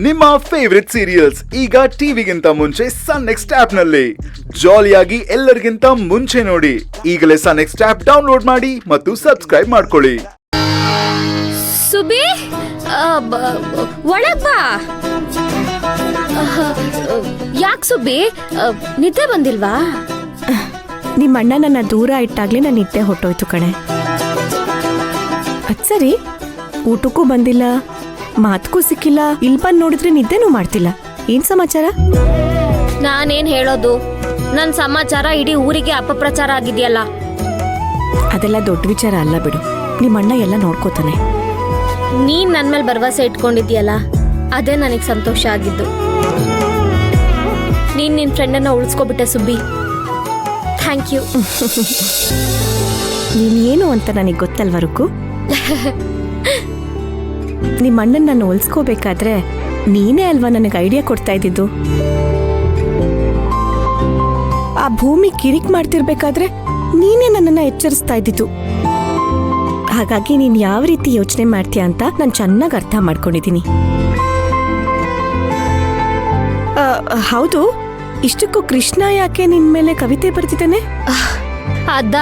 ನಿಮ್ಮ favourite serials ಈಗ ಟಿವಿಗಿಂತ ಮುಂಚೆ ಸನ್ ನೆಕ್ಸ್ಟ್ ಆಪ್ ನಲ್ಲಿ ಜಾಲಿಯಾಗಿ ಎಲ್ಲರಿಗಿಂತ ಮುಂಚೆ ನೋಡಿ. ಈಗಲೇ ಸನ್ ನೆಕ್ಸ್ಟ್ ಆಪ್ ಡೌನ್ಲೋಡ್ ಮಾಡಿ ಮತ್ತು ಸಬ್ಸ್ಕ್ರೈಬ್ ಮಾಡ್ಕೊಳ್ಳಿ. ಸುಬಿ ಒಳಗ್ ಬಾ. ಯಾಕೆ ಸುಬ್ಬಿ ನಿದ್ದೆ ಬಂದಿಲ್ವಾ? ನಿಮ್ಮ ಅಣ್ಣ ನನ್ನ ದೂರ ಇಟ್ಟಾಗ್ಲೇ ನನ್ನ ನಿದ್ದೆ ಹೊಟ್ಟೋಯ್ತು ಕಣೆ. ಅದ್ ಸರಿ, ಊಟಕ್ಕೂ ಬಂದಿಲ್ಲ, ಮಾತ್ಗೂ ಸಿಕ್ಕಿಲ್ಲ, ಇಲ್ಲಿ ಬಂದು ನೋಡಿದ್ರೆ ನಿದ್ದೆನೂ ಮಾಡ್ತಿಲ್ಲ. ಏನ್ ಸಮಾಚಾರ? ನಾನೇನ್ ಹೇಳೋದು, ನನ್ ಸಮಾಚಾರ ಇಡೀ ಊರಿಗೆ ಅಪಪ್ರಚಾರ ಆಗಿದೆಯಲ್ಲ. ಅದೆಲ್ಲ ದೊಡ್ಡ ವಿಚಾರ ಅಲ್ಲ ಬಿಡು, ನಿಮ್ಮ ಅಣ್ಣ ಎಲ್ಲ ನೋಡ್ಕೋತಾನೆ. ನೀನ್ ನನ್ ಮೇಲೆ ಭರವಸೆ ಇಟ್ಕೊಂಡಿದ್ಯಲ್ಲ, ಅದೇ ನನಗ್ ಸಂತೋಷ ಆಗಿದ್ದು. ನೀನ್ ನಿನ್ ಫ್ರೆಂಡನ್ನ ಉಳಿಸ್ಕೊಬಿಟ್ಟೆ ಸುಬ್ಬಿ, ಥ್ಯಾಂಕ್ ಯು. ನೀನೇನು ಅಂತ ನನಗೆ ಗೊತ್ತಲ್ವ ರುಕ್ಕು. ನಿಮ್ಮ ಅಣ್ಣನ ನಾನು ಹೋಲ್ಸ್ಕೋಬೇಕಾದ್ರೆ ನೀನೇ ಅಲ್ವಾ ನನಗೆ ಐಡಿಯಾ ಕೊಡ್ತಾ ಇದ್ದಿದ್ದು. ಆ ಭೂಮಿ ಕಿರಿಕ್ ಮಾಡ್ತಿರ್ಬೇಕಾದ್ರೆ ನೀನೇ ನನ್ನನ್ನ ಎಚ್ಚರಿಸ್ತಾ ಇದ್ದಿದ್ದು. ಹಾಗಾಗಿ ನೀನ್ ಯಾವ ರೀತಿ ಯೋಚನೆ ಮಾಡ್ತೀಯ ಅಂತ ನಾನು ಚೆನ್ನಾಗಿ ಅರ್ಥ ಮಾಡ್ಕೊಂಡಿದ್ದೀನಿ. ಹೌದು, ಇಷ್ಟಕ್ಕೂ ಕೃಷ್ಣ ಯಾಕೆ ನಿನ್ ಮೇಲೆ ಕವಿತೆ ಬರ್ತಿದ್ದಾನೆ? ಅದ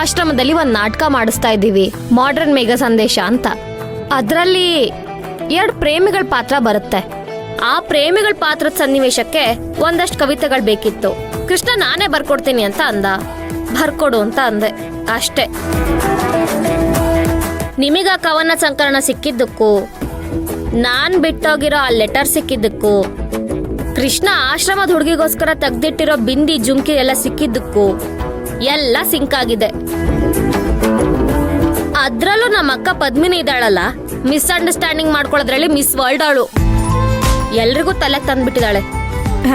ಆಶ್ರಮದಲ್ಲಿ ಒಂದ್ ನಾಟಕ ಮಾಡಿಸ್ತಾ ಇದ್ದೀವಿ, ಮಾಡರ್ನ್ ಮೇಘ ಸಂದೇಶ ಅಂತ. ಅದ್ರಲ್ಲಿ 2 ಪ್ರೇಮಿಗಳ ಪಾತ್ರ ಬರುತ್ತೆ. ಆ ಪ್ರೇಮಿಗಳ ಪಾತ್ರದ ಸನ್ನಿವೇಶಕ್ಕೆ ಒಂದಷ್ಟು ಕವಿತೆಗಳು ಬೇಕಿತ್ತು. ಕೃಷ್ಣ ನಾನೇ ಬರ್ಕೊಡ್ತೀನಿ ಅಂತ ಅಂದ. ಬರ್ಕೊಡು ಅಂತ ಅಂದೆ, ಅಷ್ಟೇ. ನಿಮಗ ಕವನ ಸಂಕಲನ ಸಿಕ್ಕಿದ್ದಕ್ಕೂ, ನಾನ್ ಬಿಟ್ಟೋಗಿರೋ ಆ ಲೆಟರ್ ಸಿಕ್ಕಿದ್ದಕ್ಕೂ, ಕೃಷ್ಣ ಆಶ್ರಮದ ಹುಡುಗಿಗೋಸ್ಕರ ತೆಗ್ದಿಟ್ಟಿರೋ ಬಿಂದಿ ಜುಮ್ಕಿ ಎಲ್ಲ ಸಿಕ್ಕಿದ್ದಕ್ಕೂ ಎಲ್ಲ ಸಿಂಕ್ ಆಗಿದೆ. ಅದ್ರಲ್ಲೂ ನಮ್ಮ ಅಕ್ಕ ಪದ್ಮಿನಿ ಇದ್ದಾಳಲ್ಲ, ಮಿಸ್ಅಂಡರ್ಸ್ಟ್ಯಾಂಡಿಂಗ್ ಮಾಡ್ಕೊಳ್ಳೋದ್ರಲ್ಲಿ ಮಿಸ್ ವರ್ಲ್ಡ್ ಅವಳು. ಎಲ್ರಿಗೂ ತಲೆ ತಂದ್ಬಿಟ್ಟಿದ್ದಾಳೆ.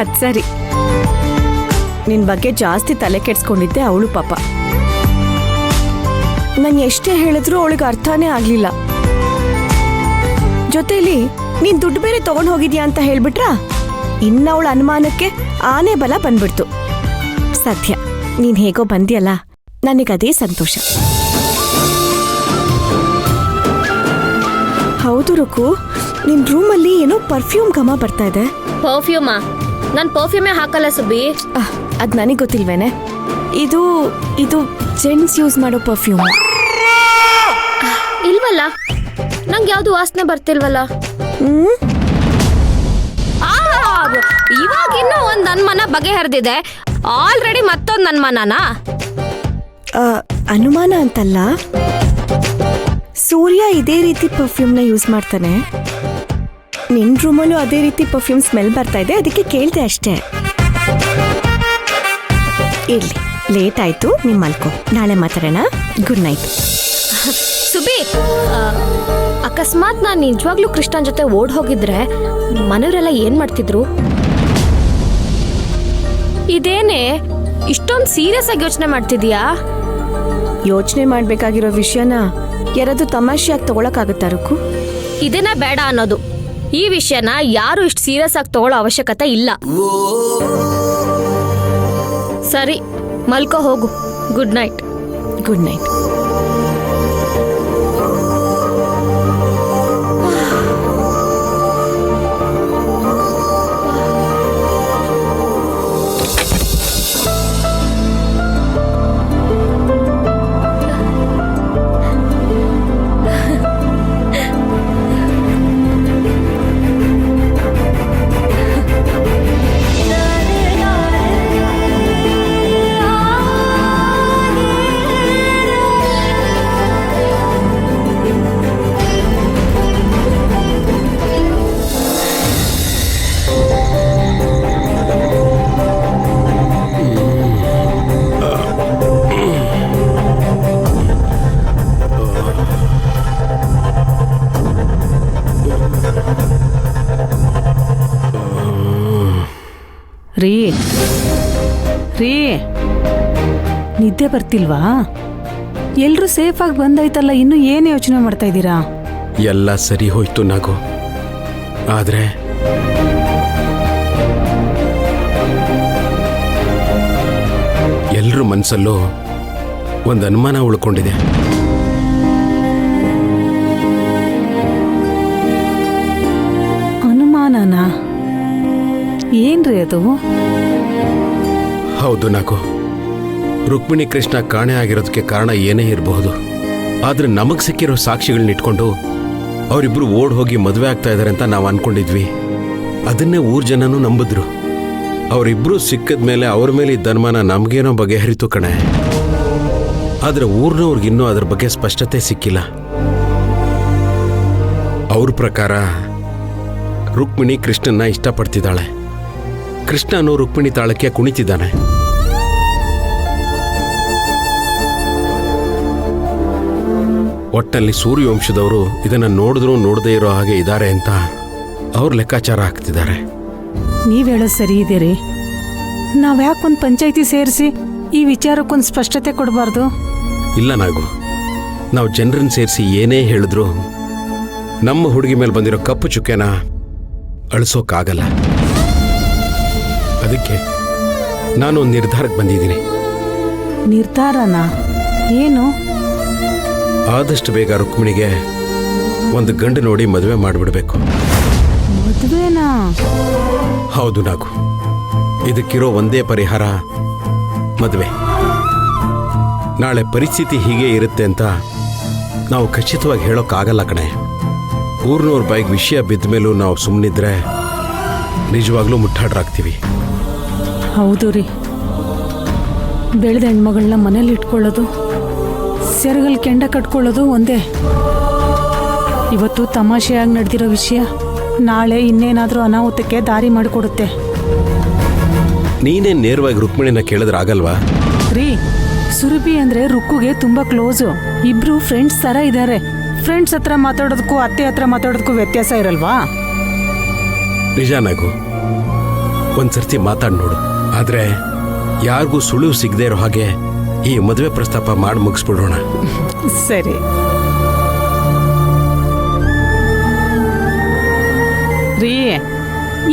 ಅದ್ ಸರಿ, ನಿನ್ ಬಗ್ಗೆ ಜಾಸ್ತಿ ತಲೆ ಕೆಡ್ಸ್ಕೊಂಡಿದ್ದೆ ಅವಳು ಪಾಪ. ನಾನು ಎಷ್ಟೇ ಹೇಳಿದ್ರು ಅವಳಿಗೆ ಅರ್ಥನೇ ಆಗ್ಲಿಲ್ಲ. ಜೊತೆಲಿ ನೀನ್ ದುಡ್ಡು ಬೇರೆ ತಗೊಂಡ್ ಹೋಗಿದ್ಯಾ ಅಂತ ಹೇಳ್ಬಿಟ್ರಾ, ಇನ್ನ ಅವಳ ಅನುಮಾನಕ್ಕೆ ಆನೆ ಬಲ ಬಂದ್ಬಿಡ್ತು. ಸದ್ಯ ನೀನ್ ಹೇಗೋ ಬಂದಿಯಲ್ಲ, ನನಗದೇ ಸಂತೋಷ. ಹೌದು ರುಕು, ನಿನ್ ರೂಮಲ್ಲಿ ಏನೋ ಪರ್ಫ್ಯೂಮ್ ಘಮ ಬರ್ತಾ ಇದೆ. ಪರ್ಫ್ಯೂಮಾ? ನಾನ್ ಪರ್ಫ್ಯೂಮೇ ಹಾಕಲ್ಲ ಸುಬ್ಬಿ. ಅದ್ ನನಗ್ ಗೊತ್ತಿಲ್ವೇನೆ. ಇದು ಇದು ಜೆಂಟ್ಸ್ ಯೂಸ್ ಮಾಡೋ ಪರ್ಫ್ಯೂಮ್ ಇಲ್ವಲ್ಲ, ನಂಗೆ ಯಾವ್ದು ವಾಸನೆ ಬರ್ತಿಲ್ವಲ್ಲ. ಇವಾಗಿನ್ನೂ ಒಂದ್ ಅನುಮಾನ ಬಗೆಹರಿದಿದೆ, ಆಲ್ರೆಡಿ ಮತ್ತೊಂದ್ ಅನುಮಾನನಾ? ಅನುಮಾನ ಅಂತಲ್ಲ, ಸೂರ್ಯ ಇದೇ ರೀತಿ ಪರ್ಫ್ಯೂಮ್ನ ಯೂಸ್ ಮಾಡ್ತಾನೆ. ನಿನ್ ರೂಮಲ್ಲೂ ಅದೇ ರೀತಿ ಪರ್ಫ್ಯೂಮ್ ಸ್ಮೆಲ್ ಬರ್ತಾ ಇದೆ, ಅದಕ್ಕೆ ಕೇಳ್ದೆ ಅಷ್ಟೇ. ಇರ್ಲಿ, ಲೇಟ್ ಆಯ್ತು, ನಿಮ್ ಮಲ್ಕೋ, ನಾಳೆ ಮಾತಾಡೋಣ. Good night. ಸುಬಿ, ಅಕಸ್ಮಾತ್ ನಾನ್ ನಿಜವಾಗ್ಲೂ ಕೃಷ್ಣನ್ ಜೊತೆ ಓಡ್ ಹೋಗಿದ್ರೆ ಮನೆಯವರೆಲ್ಲ ಏನ್ ಮಾಡ್ತಿದ್ರು? ಇದೇನೆ ಇಷ್ಟೊಂದು ಸೀರಿಯಸ್ ಆಗಿ ಯೋಚನೆ ಮಾಡ್ತಿದ್ಯಾ? ಯೋಚನೆ ಮಾಡ್ಬೇಕಾಗಿರೋ ವಿಷಯನ ಯಾರಾದ್ರೂ ತಮಾಷೆಯಾಗಿ ತಗೊಳಕಾಗತ್ತಾ ರುಕು? ಇದನ್ನ ಬೇಡ ಅನ್ನೋದು. ಈ ವಿಷಯನ ಯಾರು ಇಷ್ಟು ಸೀರಿಯಸ್ ಆಗಿ ತಗೊಳ್ಳೋ ಅವಶ್ಯಕತೆ ಇಲ್ಲ. ಸರಿ, ಮಲ್ಕೋ ಹೋಗು. Good night. Good night. ರೀ ರೀ, ನಿದ್ದೆ ಬರ್ತಿಲ್ವಾ? ಎಲ್ರೂ ಸೇಫ್ ಆಗಿ ಬಂದಾಯ್ತಲ್ಲ, ಇನ್ನು ಏನು ಯೋಚನೆ ಮಾಡ್ತಾ ಇದ್ದೀರಾ? ಎಲ್ಲ ಸರಿ ಹೋಯ್ತು ನಾಗು, ಆದ್ರೆ ಎಲ್ರ ಮನಸ್ಸಲ್ಲೂ ಒಂದು ಅನುಮಾನ ಉಳ್ಕೊಂಡಿದೆ. ಅನುಮಾನ ಅನುಮಾನನಾ? ಏನ್ರಿ ಅದು? ಹೌದು ನಾಗು, ರುಕ್ಮಿಣಿ ಕೃಷ್ಣ ಕಾಣೆ ಆಗಿರೋದಕ್ಕೆ ಕಾರಣ ಏನೇ ಇರಬಹುದು. ಆದ್ರೆ ನಮಗ್ ಸಿಕ್ಕಿರೋ ಸಾಕ್ಷಿಗಳನ್ನ ಇಟ್ಕೊಂಡು ಅವರಿಬ್ರು ಓಡ್ ಹೋಗಿ ಮದುವೆ ಆಗ್ತಾ ಇದಾರೆ ಅಂತ ನಾವು ಅನ್ಕೊಂಡಿದ್ವಿ. ಅದನ್ನೇ ಊರ್ ಜನನೂ ನಂಬಿದ್ರು. ಅವರಿಬ್ರು ಸಿಕ್ಕದ ಮೇಲೆ ಅವ್ರ ಮೇಲೆ ಇದ್ದ ಅನುಮಾನ ನಮ್ಗೇನೋ ಬಗೆಹರಿತು ಕಣೆ. ಆದ್ರೆ ಊರ್ನವ್ರಿಗಿನ್ನೂ ಅದ್ರ ಬಗ್ಗೆ ಸ್ಪಷ್ಟತೆ ಸಿಕ್ಕಿಲ್ಲ. ಅವ್ರ ಪ್ರಕಾರ ರುಕ್ಮಿಣಿ ಕೃಷ್ಣನ್ನ ಇಷ್ಟಪಡ್ತಿದ್ದಾಳೆ. ಕೃಷ್ಣನು ರುಕ್ಮಿಣಿ ತಾಳಕ್ಕೆ ಕುಣಿತಿದ್ದಾನೆ. ಒಟ್ಟಲ್ಲಿ ಸೂರ್ಯವಂಶದವರು ಇದನ್ನ ನೋಡಿದ್ರೂ ನೋಡದೇ ಇರೋ ಹಾಗೆ ಇದ್ದಾರೆ ಅಂತ ಅವ್ರ ಲೆಕ್ಕಾಚಾರ ಹಾಕ್ತಿದ್ದಾರೆ. ನೀವ್ ಹೇಳೋದು ಸರಿ ಇದೆ ರೀ. ನಾವ್ ಯಾಕೊಂದ್ ಪಂಚಾಯಿತಿ ಸೇರಿಸಿ ಈ ವಿಚಾರಕ್ಕೊಂದು ಸ್ಪಷ್ಟತೆ ಕೊಡಬಾರ್ದು? ಇಲ್ಲ ನಾಗು, ನಾವು ಜನರನ್ನ ಸೇರಿಸಿ ಏನೇ ಹೇಳಿದ್ರು ನಮ್ಮ ಹುಡುಗಿ ಮೇಲೆ ಬಂದಿರೋ ಕಪ್ಪು ಚುಕ್ಕೆನ ಅಳಿಸೋಕ್ಕಾಗಲ್ಲ. ಅದಕ್ಕೆ ನಾನು ಒಂದು ನಿರ್ಧಾರಕ್ಕೆ ಬಂದಿದ್ದೀನಿ. ನಿರ್ಧಾರನಾ? ಏನು? ಆದಷ್ಟು ಬೇಗ ರುಕ್ಮಿಣಿಗೆ ಒಂದು ಗಂಡು ನೋಡಿ ಮದುವೆ ಮಾಡಿಬಿಡ್ಬೇಕು. ಮದುವೆನಾ? ಹೌದು ನಾಗು, ಇದಕ್ಕಿರೋ ಒಂದೇ ಪರಿಹಾರ ಮದುವೆ. ನಾಳೆ ಪರಿಸ್ಥಿತಿ ಹೀಗೆ ಇರುತ್ತೆ ಅಂತ ನಾವು ಖಚಿತವಾಗಿ ಹೇಳೋಕ್ಕಾಗಲ್ಲ ಕಣೆ. ಊರ್ನವ್ರ ಬಾಯಿಗೆ ವಿಷಯ ಬಿದ್ದ ಮೇಲೂ ನಾವು ಸುಮ್ಮನಿದ್ರೆ ನಿಜವಾಗ್ಲೂ ಮುಟ್ಟಾಡ್ರಾಗ್ತೀವಿ. ಹೌದು ರೀ. ಬೆಳೆದ ಹೆಣ್ಮಗಳನ್ನ ಮನೇಲಿ ಇಟ್ಕೊಳ್ಳೋದು, ಸೆರಗಲ್ ಕೆಂಡ ಕಟ್ಕೊಳ್ಳೋದು ಒಂದೇ. ಇವತ್ತು ತಮಾಷೆಯಾಗಿ ನಡೆದಿರೋ ವಿಷಯ ನಾಳೆ ಇನ್ನೇನಾದ್ರೂ ಅನಾಹುತಕ್ಕೆ ದಾರಿ ಮಾಡಿಕೊಡುತ್ತೆ. ನೀನೇ ನೇರವಾಗಿ ರುಕ್ಮಿಣಿನ ಕೇಳಿದ್ರೆ ಆಗಲ್ವಾ? ರೀ, ಸುರಭಿ ಅಂದ್ರೆ ರುಕ್ಕುಗೆ ತುಂಬಾ ಕ್ಲೋಸು. ಇಬ್ರು ಫ್ರೆಂಡ್ಸ್ ತರ ಇದ್ದಾರೆ. ಫ್ರೆಂಡ್ಸ್ ಹತ್ರ ಮಾತಾಡೋದಕ್ಕೂ ಅತ್ತೆ ಹತ್ರ ಮಾತಾಡೋದಕ್ಕೂ ವ್ಯತ್ಯಾಸ ಇರಲ್ವಾ? ನಿಜ ನಾಗು, ಒಂದ್ಸರ್ತಿ ಮಾತಾಡ್ ನೋಡು. ಆದ್ರೆ ಯಾರಿಗೂ ಸುಳಿವು ಸಿಗದೆ ಇರೋ ಹಾಗೆ ಈ ಮದುವೆ ಪ್ರಸ್ತಾಪ ಮಾಡಿ ಮುಗಿಸ್ಬಿಡೋಣ. ಸರಿ ರೀ.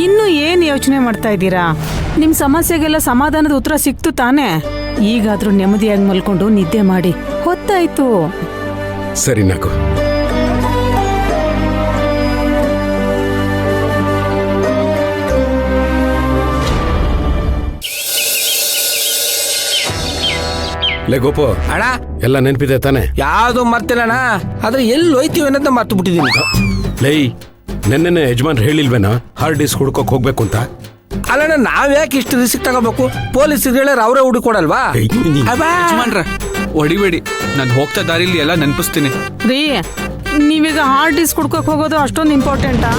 ಇನ್ನು ಏನ್ ಯೋಚನೆ ಮಾಡ್ತಾ ಇದ್ದೀರಾ? ನಿಮ್ ಸಮಸ್ಯೆಗೆಲ್ಲ ಸಮಾಧಾನದ ಉತ್ತರ ಸಿಕ್ತು ತಾನೇ? ಈಗಾದ್ರೂ ನೆಮ್ಮದಿಯಾಗಿ ಮಲ್ಕೊಂಡು ನಿದ್ದೆ ಮಾಡಿ. ಹೊತ್ತಾಯ್ತು. ಸರಿ ನಾಗು. ಲೇ ಗೋಪು, ಅಣ್ಣ ಎಲ್ಲ ನೆನಪಿದೆ ತಾನೆ? ಯಾವ್ದು ಮರ್ತಿಲ್ಲಣ್ಣ, ಆದ್ರೆ ಎಲ್ಲಿ ಹೋಯ್ತೀವಿ ಅನ್ನೋದ ಮರ್ತು ಬಿಟ್ಟಿದ್ದೀನಿ. ಲೈ, ನೆನ್ನೆ ಯಜಮಾನ್ರು ಹೇಳಿಲ್ವೇನಾ ಹಾರ್ಡ್ ಡಿಸ್ಕ್ ಹುಡ್ಕೋಕ್ ಹೋಗ್ಬೇಕು ಅಂತ? ಅಲ್ಲಣ್ಣ, ನಾವ್ ಯಾಕೆ ಇಷ್ಟು ರಿಸ್ಕ್ ತಗೋಬೇಕು? ಪೊಲೀಸ್ ಹೇಳಿದ್ರೆ ಅವರೇ ಹುಡುಕೊಡಲ್ವಾ? ಯಜಮಾನ್ರ ಹೊಡಿಬೇಡಿ, ನಾನು ಹೋಗ್ತಾ ದಾರಿಲಿ ಎಲ್ಲ ನೆನಪಿಸ್ತೀನಿ. ರೀ, ನೀವೀಗ ಹಾರ್ಡ್ ಡಿಸ್ಕ್ ಹುಡ್ಕೋಕ್ ಹೋಗೋದು ಅಷ್ಟೊಂದು ಇಂಪಾರ್ಟೆಂಟಾ?